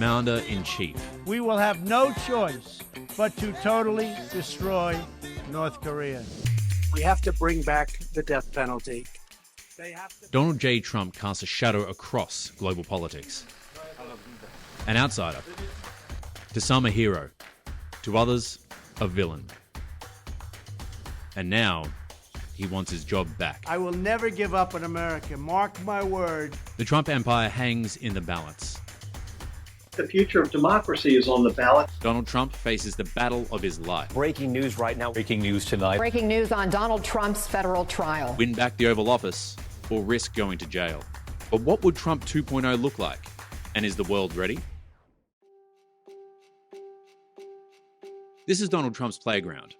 commander-in-chief. We will have no choice but to totally destroy North Korea. We have to bring back the death penalty. Donald J. Trump casts a shadow across global politics. An outsider. To some a hero. To others, a villain. And now, he wants his job back. I will never give up on America. Mark my word. The Trump empire hangs in the balance. The future of democracy is on the ballot. Donald Trump faces the battle of his life. Breaking news right now. Breaking news tonight. Breaking news on Donald Trump's federal trial. Win back the Oval Office or risk going to jail. But what would Trump 2.0 look like? And is the world ready? This is Donald Trump's playground.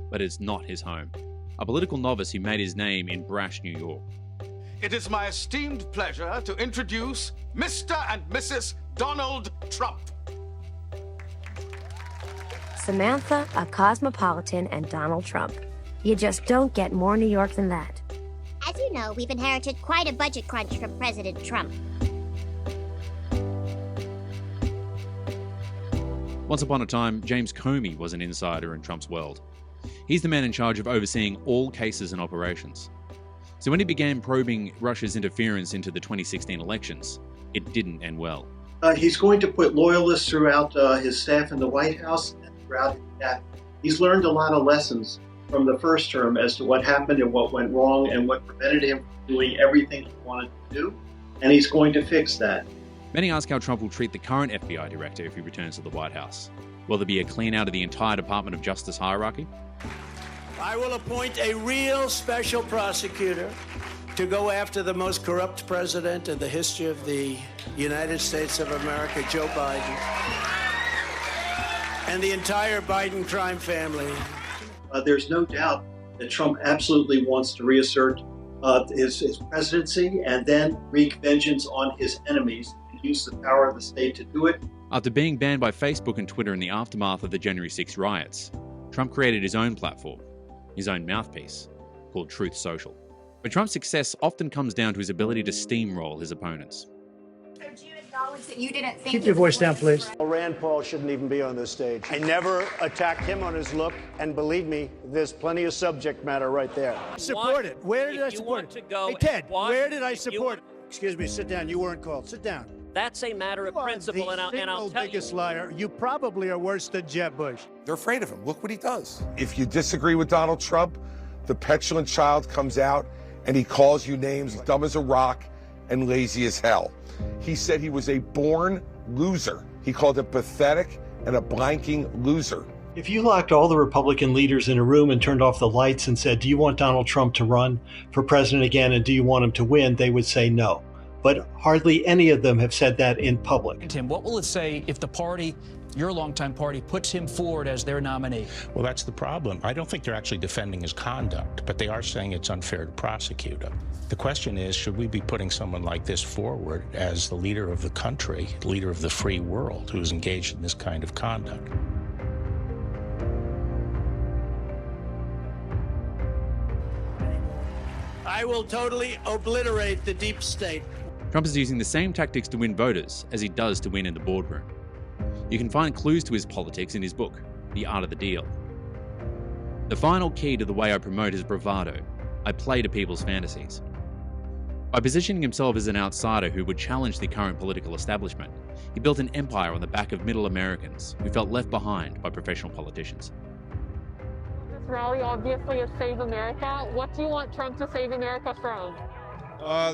But it's not his home. A political novice who made his name in brash New York. It is my esteemed pleasure to introduce Mr. and Mrs. Donald Trump. Samantha, a cosmopolitan, and Donald Trump. You just don't get more New York than that. As you know, we've inherited quite a budget crunch from President Trump. Once upon a time, James Comey was an insider in Trump's world. He's the man in charge of overseeing all cases and operations. So when he began probing Russia's interference into the 2016 elections, it didn't end well. He's going to put loyalists throughout his staff in the White House and throughout his staff. He's learned a lot of lessons from the first term as to what happened and what went wrong and what prevented him from doing everything he wanted to do, and he's going to fix that. Many ask how Trump will treat the current FBI director if he returns to the White House. Will there be a clean out of the entire Department of Justice hierarchy? I will appoint a real special prosecutor to go after the most corrupt president in the history of the United States of America, Joe Biden, and the entire Biden crime family. There's no doubt that Trump absolutely wants to reassert his presidency and then wreak vengeance on his enemies and use the power of the state to do it. After being banned by Facebook and Twitter in the aftermath of the January 6 riots, Trump created his own platform, his own mouthpiece, called Truth Social. But Trump's success often comes down to his ability to steamroll his opponents. So do you acknowledge that you didn't think... Keep your voice down, please. Rand Paul shouldn't even be on this stage. I never attacked him on his look, and believe me, there's plenty of subject matter right there. Support it. Where did I support it? Hey, Ted, where did I support it? Excuse me, sit down. You weren't called. Sit down. That's a matter of principle, and I'll tell you. Biggest liar. You probably are worse than Jeb Bush. They're afraid of him. Look what he does. If you disagree with Donald Trump, the petulant child comes out and he calls you names dumb as a rock and lazy as hell. He said he was a born loser. He called it pathetic and a blanking loser. If you locked all the Republican leaders in a room and turned off the lights and said, do you want Donald Trump to run for president again and do you want him to win, they would say no. But hardly any of them have said that in public. Tim, what will it say if the party, your longtime party, puts him forward as their nominee? Well, that's the problem. I don't think they're actually defending his conduct, but they are saying it's unfair to prosecute him. The question is, should we be putting someone like this forward as the leader of the country, leader of the free world, who is engaged in this kind of conduct? I will totally obliterate the deep state. Trump is using the same tactics to win voters as he does to win in the boardroom. You can find clues to his politics in his book, The Art of the Deal. The final key to the way I promote is bravado. I play to people's fantasies. By positioning himself as an outsider who would challenge the current political establishment, he built an empire on the back of middle Americans who felt left behind by professional politicians. This rally obviously is Save America. What do you want Trump to save America from?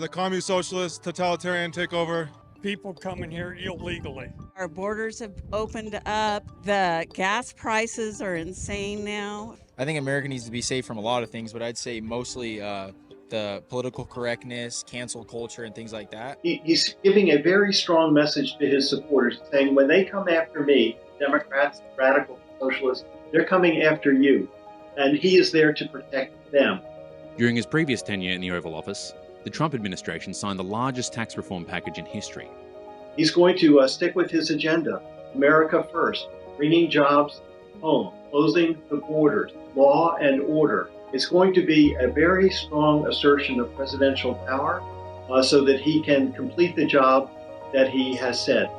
The communist socialist totalitarian takeover. People coming here illegally. Our borders have opened up. The gas prices are insane now. I think America needs to be safe from a lot of things, but I'd say mostly the political correctness, cancel culture, and things like that. He's giving a very strong message to his supporters, saying when they come after me, Democrats, radical socialists, they're coming after you. And he is there to protect them. During his previous tenure in the Oval Office, the Trump administration signed the largest tax reform package in history. He's going to stick with his agenda, America first, bringing jobs home, closing the borders, law and order. It's going to be a very strong assertion of presidential power so that he can complete the job that he has said.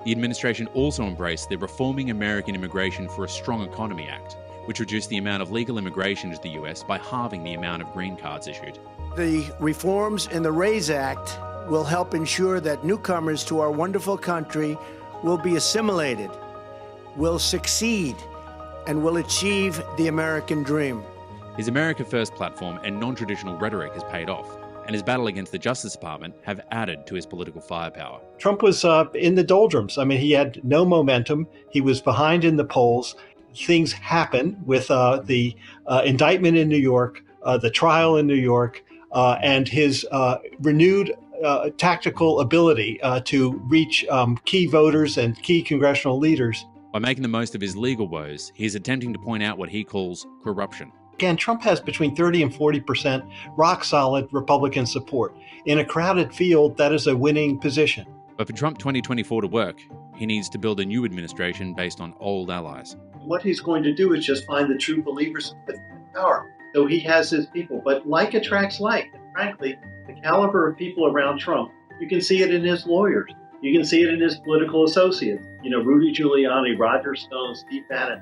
The administration also embraced the Reforming American Immigration for a Strong Economy Act, which reduced the amount of legal immigration to the US by halving the amount of green cards issued. The reforms in the RAISE Act will help ensure that newcomers to our wonderful country will be assimilated, will succeed, and will achieve the American dream. His America First platform and non-traditional rhetoric has paid off, and his battle against the Justice Department have added to his political firepower. Trump was in the doldrums. I mean, he had no momentum. He was behind in the polls. Things happened with the indictment in New York, the trial in New York, and his renewed tactical ability to reach key voters and key congressional leaders. By making the most of his legal woes, he is attempting to point out what he calls corruption. Again, Trump has between 30 and 40% rock-solid Republican support. In a crowded field, that is a winning position. But for Trump 2024 to work, he needs to build a new administration based on old allies. What he's going to do is just find the true believers in power. So he has his people, but like attracts like. And frankly, the caliber of people around Trump, you can see it in his lawyers. You can see it in his political associates. You know, Rudy Giuliani, Roger Stone, Steve Bannon.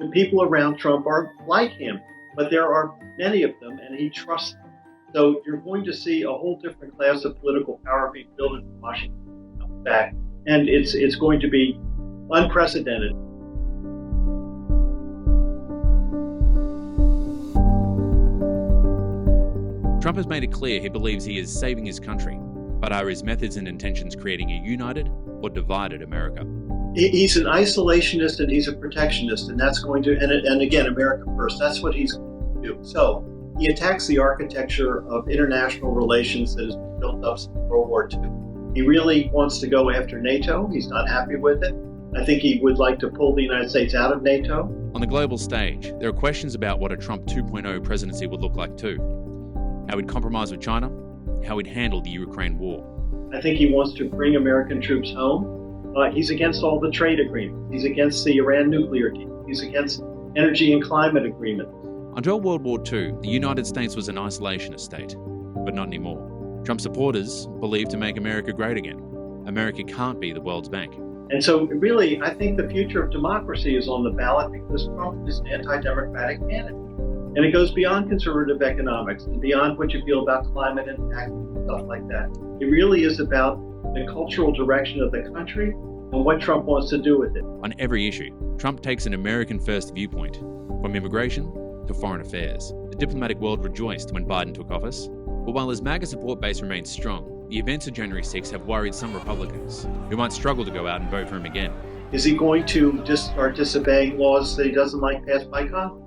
The people around Trump are like him, but there are many of them, and he trusts them. So you're going to see a whole different class of political power being built in Washington back, and it's going to be unprecedented. Trump has made it clear he believes he is saving his country, but are his methods and intentions creating a united or divided America? He's an isolationist and he's a protectionist, and that's going to, and again, America first, that's what he's going to do. So he attacks the architecture of international relations that has been built up since World War II. He really wants to go after NATO. He's not happy with it. I think he would like to pull the United States out of NATO. On the global stage, there are questions about what a Trump 2.0 presidency would look like too. How he'd compromise with China, how he'd handle the Ukraine war. I think he wants to bring American troops home. He's against all the trade agreements. He's against the Iran nuclear deal. He's against energy and climate agreements. Until World War II, the United States was an isolationist state, but not anymore. Trump supporters believe to make America great again. America can't be the world's bank. And so really, I think the future of democracy is on the ballot because Trump is an anti-democratic candidate. And it goes beyond conservative economics and beyond what you feel about climate and tax and stuff like that. It really is about the cultural direction of the country and what Trump wants to do with it. On every issue, Trump takes an American-first viewpoint, from immigration to foreign affairs. The diplomatic world rejoiced when Biden took office, but while his MAGA support base remains strong, the events of January 6 have worried some Republicans, who might struggle to go out and vote for him again. Is he going to just start disobeying laws that he doesn't like passed by Congress?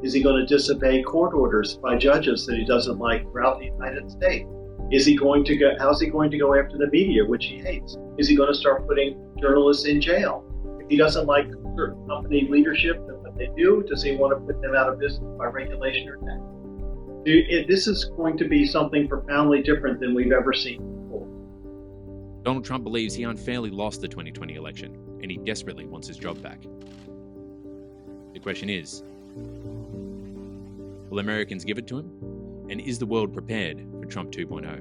Is he going to disobey court orders by judges that he doesn't like throughout the United States? How's he going to go after the media, which he hates? Is he going to start putting journalists in jail? If he doesn't like certain company leadership and what they do, does he want to put them out of business by regulation or tax? This is going to be something profoundly different than we've ever seen before. Donald Trump believes he unfairly lost the 2020 election, and he desperately wants his job back. The question is, will Americans give it to him? And is the world prepared for Trump 2.0?